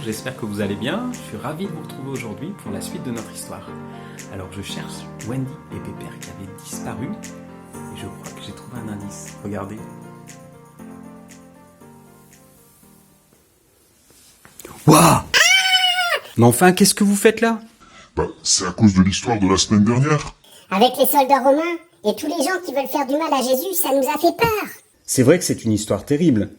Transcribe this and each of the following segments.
j'espère que vous allez bien. Je suis ravi de vous retrouver aujourd'hui pour la suite de notre histoire. Alors je cherche Wendy et Pépère qui avaient disparu et je crois que j'ai trouvé un indice. Regardez. Waouh! Mais enfin, qu'est-ce que vous faites là? C'est à cause de l'histoire de la semaine dernière. Avec les soldats romains et tous les gens qui veulent faire du mal à Jésus, ça nous a fait peur. C'est vrai que c'est une histoire terrible.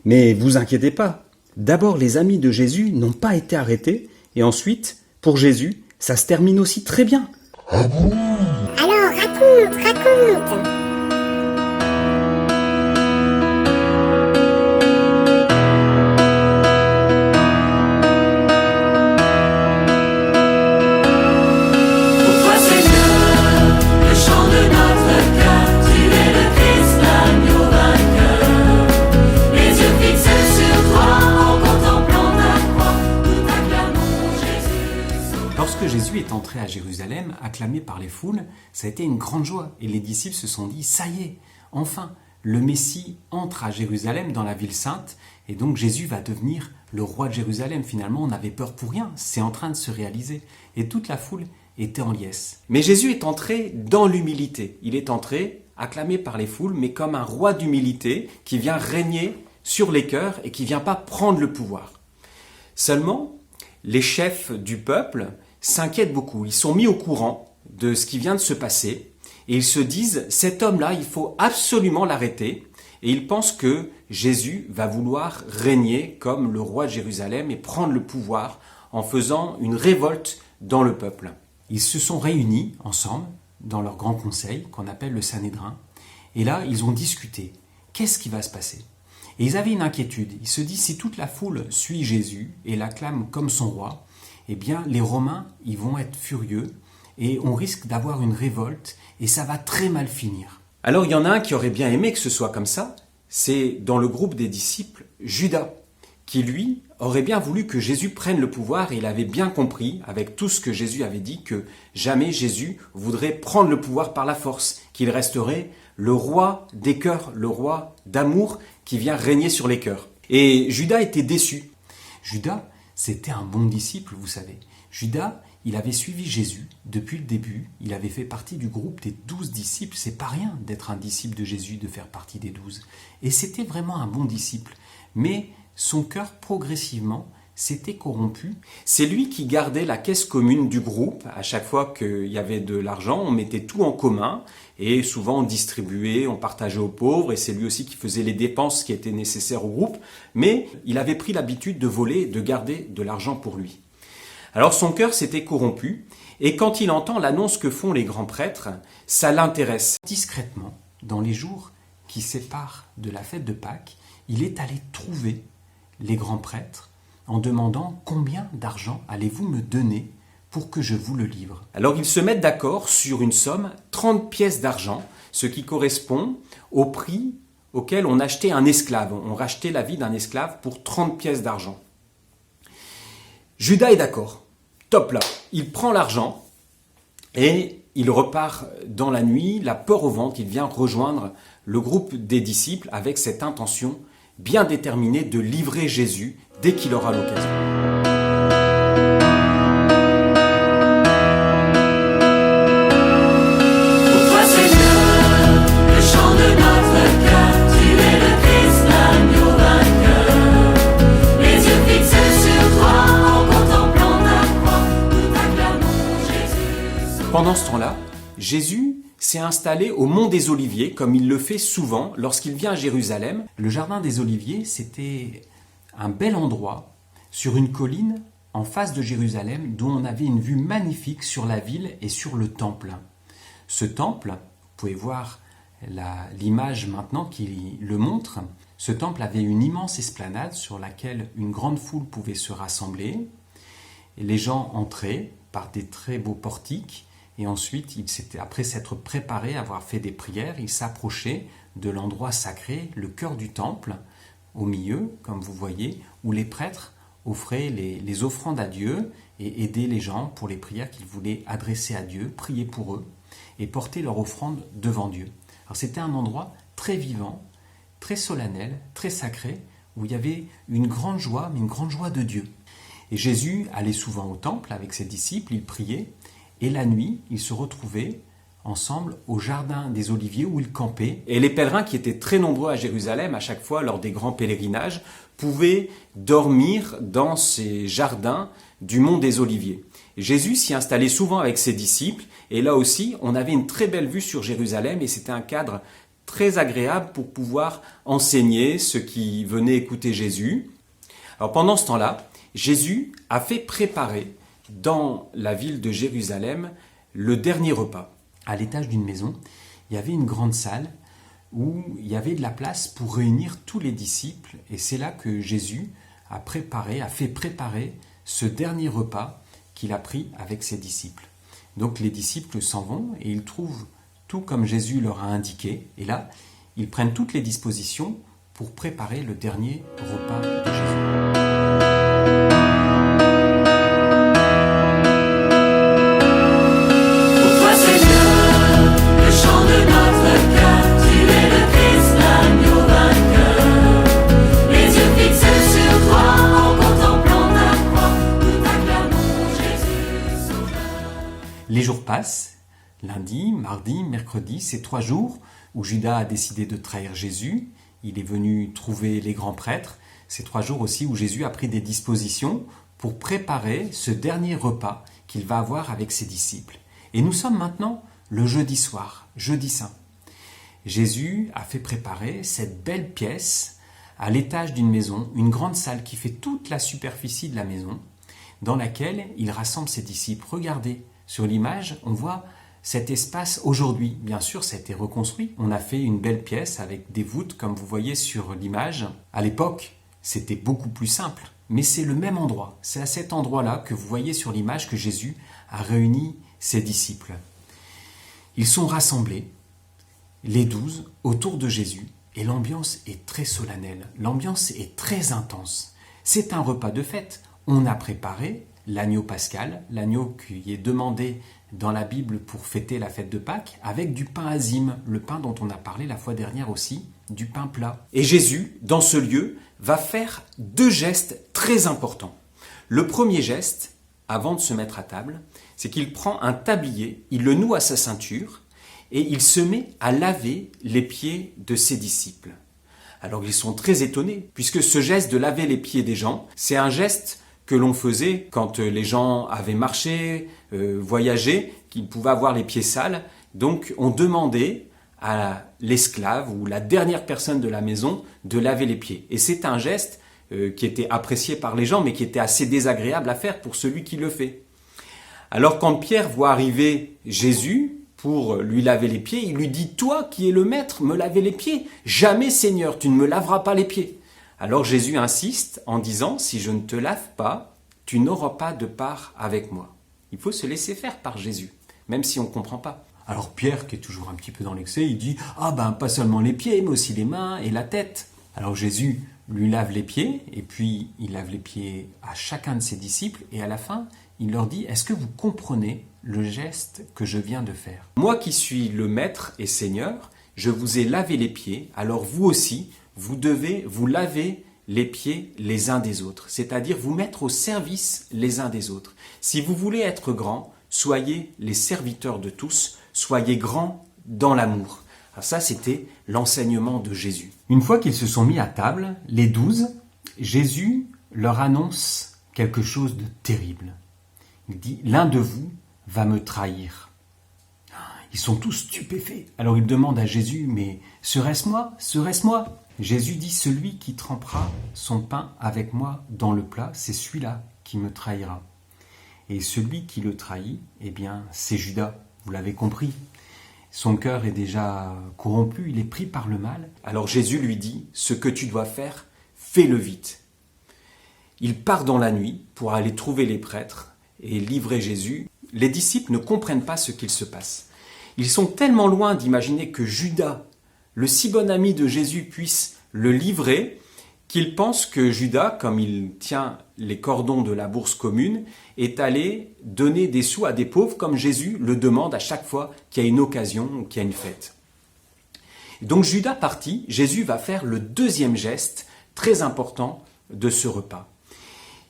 Mais vous inquiétez pas. D'abord, les amis de Jésus n'ont pas été arrêtés. Et ensuite, pour Jésus, ça se termine aussi très bien. Ah bon? Alors, raconte. Lorsque Jésus est entré à Jérusalem, acclamé par les foules, ça a été une grande joie. Et les disciples se sont dit, ça y est, enfin, le Messie entre à Jérusalem, dans la ville sainte, et donc Jésus va devenir le roi de Jérusalem. Finalement, on avait peur pour rien, c'est en train de se réaliser. Et toute la foule était en liesse. Mais Jésus est entré dans l'humilité. Il est entré, acclamé par les foules, mais comme un roi d'humilité qui vient régner sur les cœurs et qui ne vient pas prendre le pouvoir. Seulement, les chefs du peuple s'inquiètent beaucoup. Ils sont mis au courant de ce qui vient de se passer et ils se disent, cet homme-là, il faut absolument l'arrêter. Et ils pensent que Jésus va vouloir régner comme le roi de Jérusalem et prendre le pouvoir en faisant une révolte dans le peuple. Ils se sont réunis ensemble dans leur grand conseil qu'on appelle le Sanhédrin. Et là, ils ont discuté. Qu'est-ce qui va se passer ? Et ils avaient une inquiétude. Ils se disent, si toute la foule suit Jésus et l'acclame comme son roi, eh bien, les Romains, ils vont être furieux et on risque d'avoir une révolte et ça va très mal finir. Alors, il y en a un qui aurait bien aimé que ce soit comme ça. C'est dans le groupe des disciples, Judas, qui lui aurait bien voulu que Jésus prenne le pouvoir et il avait bien compris, avec tout ce que Jésus avait dit, que jamais Jésus voudrait prendre le pouvoir par la force, qu'il resterait le roi des cœurs, le roi d'amour qui vient régner sur les cœurs. Et Judas était déçu. Judas, c'était un bon disciple, vous savez. Judas, il avait suivi Jésus depuis le début. Il avait fait partie du groupe des 12 disciples. C'est pas rien d'être un disciple de Jésus, de faire partie des 12. Et c'était vraiment un bon disciple. Mais son cœur, progressivement, s'était corrompu. C'est lui qui gardait la caisse commune du groupe. À chaque fois qu'il y avait de l'argent, on mettait tout en commun. Et souvent, on distribuait, on partageait aux pauvres. Et c'est lui aussi qui faisait les dépenses qui étaient nécessaires au groupe. Mais il avait pris l'habitude de voler, de garder de l'argent pour lui. Alors son cœur s'était corrompu. Et quand il entend l'annonce que font les grands prêtres, ça l'intéresse. Discrètement, dans les jours qui séparent de la fête de Pâques, il est allé trouver les grands prêtres en demandant combien d'argent allez-vous me donner pour que je vous le livre. Alors ils se mettent d'accord sur une somme, 30 pièces d'argent, ce qui correspond au prix auquel on achetait un esclave. On rachetait la vie d'un esclave pour 30 pièces d'argent. Judas est d'accord. Top là. Il prend l'argent et il repart dans la nuit, la peur au ventre. Il vient rejoindre le groupe des disciples avec cette intention bien déterminée de livrer Jésus dès qu'il aura l'occasion. Pendant ce temps-là, Jésus s'est installé au mont des Oliviers, comme il le fait souvent lorsqu'il vient à Jérusalem. Le jardin des Oliviers, c'était un bel endroit sur une colline en face de Jérusalem, dont on avait une vue magnifique sur la ville et sur le temple. Ce temple, vous pouvez voir l'image maintenant qui le montre, ce temple avait une immense esplanade sur laquelle une grande foule pouvait se rassembler. Et les gens entraient par des très beaux portiques. Et ensuite, après s'être préparé, avoir fait des prières, il s'approchait de l'endroit sacré, le cœur du temple, au milieu, comme vous voyez, où les prêtres offraient les offrandes à Dieu et aidaient les gens pour les prières qu'ils voulaient adresser à Dieu, prier pour eux et porter leur offrande devant Dieu. Alors c'était un endroit très vivant, très solennel, très sacré, où il y avait une grande joie, mais une grande joie de Dieu. Et Jésus allait souvent au temple avec ses disciples, il priait, et la nuit, ils se retrouvaient ensemble au jardin des Oliviers où ils campaient. Et les pèlerins qui étaient très nombreux à Jérusalem, à chaque fois lors des grands pèlerinages, pouvaient dormir dans ces jardins du mont des Oliviers. Et Jésus s'y installait souvent avec ses disciples, et là aussi, on avait une très belle vue sur Jérusalem, et c'était un cadre très agréable pour pouvoir enseigner ceux qui venaient écouter Jésus. Alors pendant ce temps-là, Jésus a fait préparer dans la ville de Jérusalem le dernier repas. À l'étage d'une maison, il y avait une grande salle où il y avait de la place pour réunir tous les disciples. Et c'est là que Jésus a fait préparer ce dernier repas qu'il a pris avec ses disciples. Donc les disciples s'en vont et ils trouvent tout comme Jésus leur a indiqué. Et là, ils prennent toutes les dispositions pour préparer le dernier repas de Jésus. Les jours passent, lundi, mardi, mercredi, ces 3 jours où Judas a décidé de trahir Jésus. Il est venu trouver les grands prêtres. Ces 3 jours aussi où Jésus a pris des dispositions pour préparer ce dernier repas qu'il va avoir avec ses disciples. Et nous sommes maintenant le jeudi soir, jeudi saint. Jésus a fait préparer cette belle pièce à l'étage d'une maison, une grande salle qui fait toute la superficie de la maison, dans laquelle il rassemble ses disciples. Regardez, sur l'image, on voit cet espace aujourd'hui. Bien sûr, ça a été reconstruit. On a fait une belle pièce avec des voûtes, comme vous voyez sur l'image. À l'époque, c'était beaucoup plus simple, mais c'est le même endroit. C'est à cet endroit-là que vous voyez sur l'image que Jésus a réuni ses disciples. Ils sont rassemblés, les 12, autour de Jésus, et l'ambiance est très solennelle. L'ambiance est très intense. C'est un repas de fête. On a préparé l'agneau pascal, l'agneau qui est demandé dans la Bible pour fêter la fête de Pâques, avec du pain azime, le pain dont on a parlé la fois dernière aussi, du pain plat. Et Jésus, dans ce lieu, va faire 2 gestes très importants. Le premier geste, avant de se mettre à table, c'est qu'il prend un tablier, il le noue à sa ceinture, et il se met à laver les pieds de ses disciples. Alors ils sont très étonnés, puisque ce geste de laver les pieds des gens, c'est un geste que l'on faisait quand les gens avaient marché, voyagé, qu'ils pouvaient avoir les pieds sales. Donc on demandait à l'esclave ou la dernière personne de la maison de laver les pieds. Et c'est un geste qui était apprécié par les gens, mais qui était assez désagréable à faire pour celui qui le fait. Alors quand Pierre voit arriver Jésus pour lui laver les pieds, il lui dit « Toi qui es le maître, me laver les pieds. Jamais Seigneur, tu ne me laveras pas les pieds. » Alors Jésus insiste en disant « Si je ne te lave pas, tu n'auras pas de part avec moi. » Il faut se laisser faire par Jésus, même si on ne comprend pas. Alors Pierre, qui est toujours un petit peu dans l'excès, il dit « Ah ben, pas seulement les pieds, mais aussi les mains et la tête. » Alors Jésus lui lave les pieds, et puis il lave les pieds à chacun de ses disciples, et à la fin, il leur dit « Est-ce que vous comprenez le geste que je viens de faire ? Moi qui suis le Maître et Seigneur, je vous ai lavé les pieds, alors vous aussi, vous devez vous laver les pieds les uns des autres, c'est-à-dire vous mettre au service les uns des autres. Si vous voulez être grand, soyez les serviteurs de tous, soyez grands dans l'amour. » Alors ça, c'était l'enseignement de Jésus. Une fois qu'ils se sont mis à table, les 12, Jésus leur annonce quelque chose de terrible. Il dit « L'un de vous va me trahir. » Ils sont tous stupéfaits. Alors ils demandent à Jésus « Mais serait-ce moi ? Serait-ce moi ?» Jésus dit « Celui qui trempera son pain avec moi dans le plat, c'est celui-là qui me trahira. » Et celui qui le trahit, eh bien, c'est Judas, vous l'avez compris. Son cœur est déjà corrompu, il est pris par le mal. Alors Jésus lui dit « Ce que tu dois faire, fais-le vite. » Il part dans la nuit pour aller trouver les prêtres et livrer Jésus. Les disciples ne comprennent pas ce qu'il se passe. Ils sont tellement loin d'imaginer que Judas, le si bon ami de Jésus, puisse le livrer, qu'ils pensent que Judas, comme il tient les cordons de la bourse commune, est allé donner des sous à des pauvres, comme Jésus le demande à chaque fois qu'il y a une occasion ou qu'il y a une fête. Donc Judas parti, Jésus va faire le 2e geste très important de ce repas.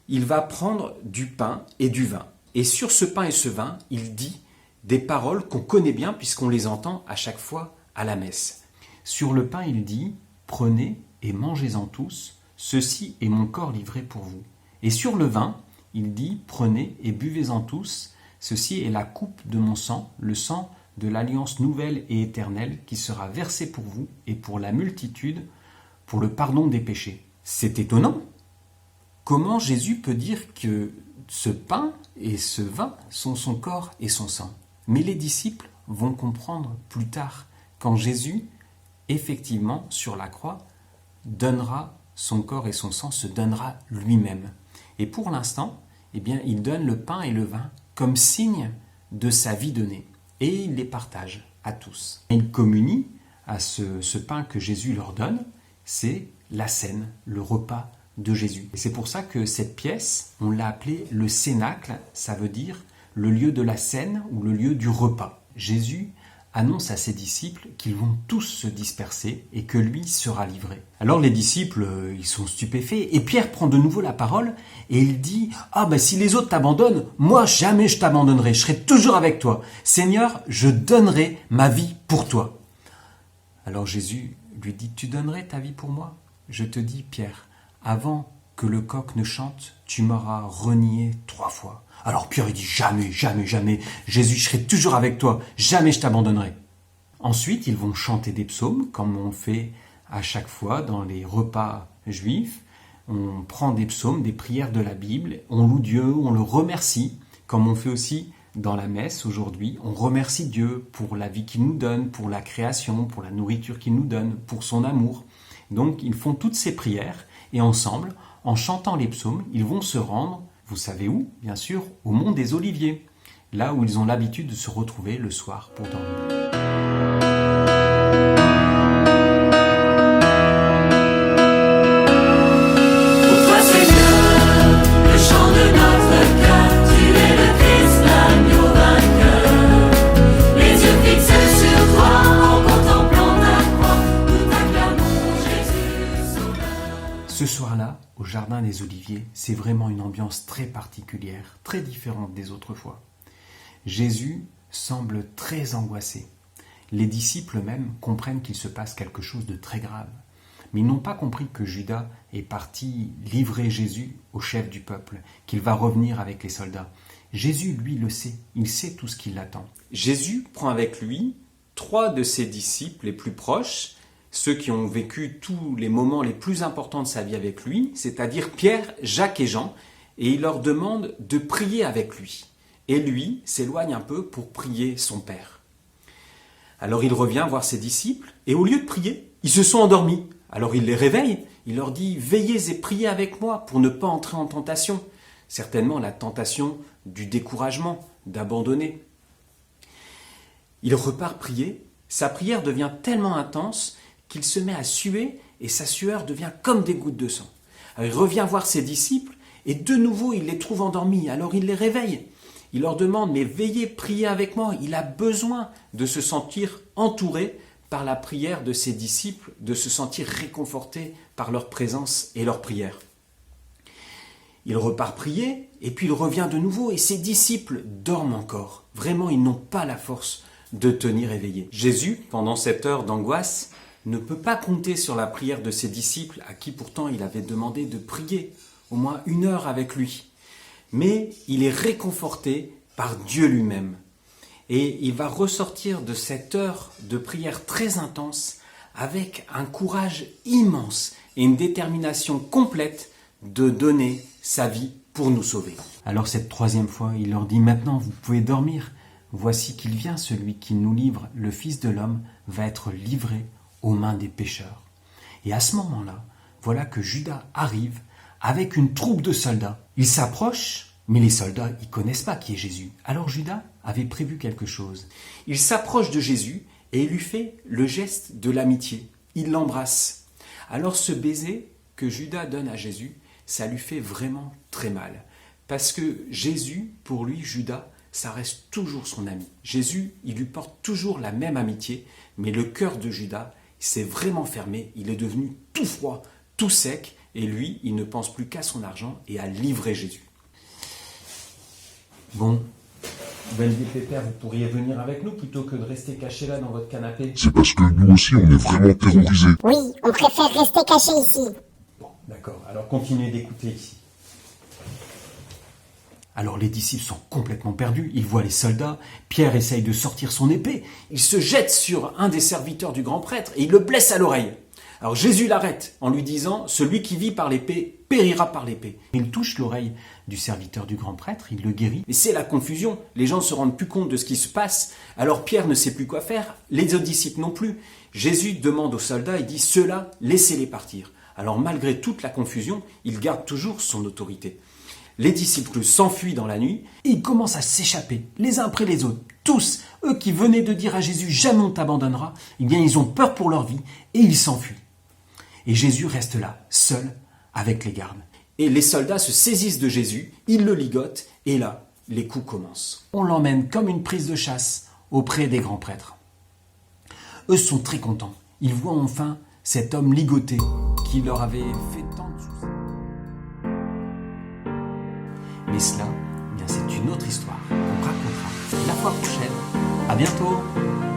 il va prendre du pain et du vin. Et sur ce pain et ce vin, il dit des paroles qu'on connaît bien puisqu'on les entend à chaque fois à la messe. Sur le pain, il dit « Prenez et mangez-en tous, ceci est mon corps livré pour vous. » Et sur le vin, il dit « Prenez et buvez-en tous, ceci est la coupe de mon sang, le sang de l'alliance nouvelle et éternelle qui sera versée pour vous et pour la multitude, pour le pardon des péchés. » C'est étonnant. Comment Jésus peut dire que ce pain et ce vin sont son corps et son sang? Mais les disciples vont comprendre plus tard, quand Jésus, effectivement, sur la croix, donnera son corps et son sang, se donnera lui-même. Et pour l'instant, eh bien, il donne le pain et le vin comme signe de sa vie donnée. Et il les partage à tous. Il communie à ce pain que Jésus leur donne, c'est la scène, le repas de Jésus. Et c'est pour ça que cette pièce, on l'a appelée le cénacle, ça veut dire le lieu de la scène ou le lieu du repas. Jésus annonce à ses disciples qu'ils vont tous se disperser et que lui sera livré. Alors les disciples, ils sont stupéfaits et Pierre prend de nouveau la parole et il dit « Ah ben si les autres t'abandonnent, moi jamais je t'abandonnerai, je serai toujours avec toi. Seigneur, je donnerai ma vie pour toi. » Alors Jésus lui dit « Tu donnerais ta vie pour moi ? Je te dis, Pierre, avant que le coq ne chante, tu m'auras renié 3 fois. » Alors Pierre il dit « Jamais, jamais, jamais, Jésus, je serai toujours avec toi, jamais je t'abandonnerai. » Ensuite, ils vont chanter des psaumes, comme on fait à chaque fois dans les repas juifs. On prend des psaumes, des prières de la Bible, on loue Dieu, on le remercie, comme on fait aussi dans la messe aujourd'hui. On remercie Dieu pour la vie qu'il nous donne, pour la création, pour la nourriture qu'il nous donne, pour son amour. Donc ils font toutes ces prières et ensemble, en chantant les psaumes, ils vont se rendre, vous savez où? Bien sûr, au mont des Oliviers, là où ils ont l'habitude de se retrouver le soir pour dormir. Ce soir-là, au Jardin des Oliviers, c'est vraiment une ambiance très particulière, très différente des autres fois. Jésus semble très angoissé. Les disciples même comprennent qu'il se passe quelque chose de très grave. Mais ils n'ont pas compris que Judas est parti livrer Jésus au chef du peuple, qu'il va revenir avec les soldats. Jésus, lui, le sait. Il sait tout ce qui l'attend. Jésus prend avec lui 3 de ses disciples les plus proches, ceux qui ont vécu tous les moments les plus importants de sa vie avec lui, c'est-à-dire Pierre, Jacques et Jean, et il leur demande de prier avec lui. Et lui s'éloigne un peu pour prier son Père. Alors il revient voir ses disciples, et au lieu de prier, ils se sont endormis. Alors il les réveille, il leur dit « Veillez et priez avec moi pour ne pas entrer en tentation ». Certainement la tentation du découragement, d'abandonner. Il repart prier, sa prière devient tellement intense qu'il se met à suer et sa sueur devient comme des gouttes de sang. Alors il revient voir ses disciples et de nouveau il les trouve endormis, alors il les réveille. Il leur demande « Mais veillez, priez avec moi ». Il a besoin de se sentir entouré par la prière de ses disciples, de se sentir réconforté par leur présence et leur prière. Il repart prier et puis il revient de nouveau et ses disciples dorment encore. Vraiment, ils n'ont pas la force de tenir éveillés. Jésus, pendant cette heure d'angoisse, ne peut pas compter sur la prière de ses disciples, à qui pourtant il avait demandé de prier au moins 1 heure avec lui. Mais il est réconforté par Dieu lui-même. Et il va ressortir de cette heure de prière très intense avec un courage immense et une détermination complète de donner sa vie pour nous sauver. Alors cette 3e fois, il leur dit « Maintenant vous pouvez dormir. Voici qu'il vient, celui qui nous livre, le Fils de l'homme, va être livré aux mains des pécheurs. » Et à ce moment-là, voilà que Judas arrive avec une troupe de soldats. Il s'approche, mais les soldats, ils ne connaissent pas qui est Jésus. Alors Judas avait prévu quelque chose. Il s'approche de Jésus et il lui fait le geste de l'amitié. Il l'embrasse. Alors ce baiser que Judas donne à Jésus, ça lui fait vraiment très mal. Parce que Jésus, pour lui, Judas, ça reste toujours son ami. Jésus, il lui porte toujours la même amitié, mais le cœur de Judas s'est vraiment fermé, il est devenu tout froid, tout sec, Et lui, il ne pense plus qu'à son argent et à livrer Jésus. Bon, Wendy Pépère, vous pourriez venir avec nous plutôt que de rester caché là dans votre canapé. C'est parce que nous aussi, on est vraiment terrorisés. Oui, on préfère rester caché ici. Bon, d'accord, alors continuez d'écouter ici. Alors les disciples sont complètement perdus, ils voient les soldats, Pierre essaye de sortir son épée, il se jette sur un des serviteurs du grand prêtre et il le blesse à l'oreille. Alors Jésus l'arrête en lui disant « Celui qui vit par l'épée périra par l'épée ». Il touche l'oreille du serviteur du grand prêtre, il le guérit. Et c'est la confusion, les gens ne se rendent plus compte de ce qui se passe. Alors Pierre ne sait plus quoi faire, les autres disciples non plus. Jésus demande aux soldats, il dit « Ceux-là, laissez-les partir ». Alors malgré toute la confusion, il garde toujours son autorité. Les disciples s'enfuient dans la nuit et ils commencent à s'échapper, les uns après les autres. Tous, eux qui venaient de dire à Jésus « Jamais on t'abandonnera », eh bien ils ont peur pour leur vie et ils s'enfuient. Et Jésus reste là, seul, avec les gardes. Et les soldats se saisissent de Jésus, ils le ligotent, et là, les coups commencent. On l'emmène comme une prise de chasse auprès des grands prêtres. Eux sont très contents. Ils voient enfin cet homme ligoté qui leur avait fait tant de soucis. Mais cela, eh bien, c'est une autre histoire qu'on racontera la fois prochaine. À bientôt!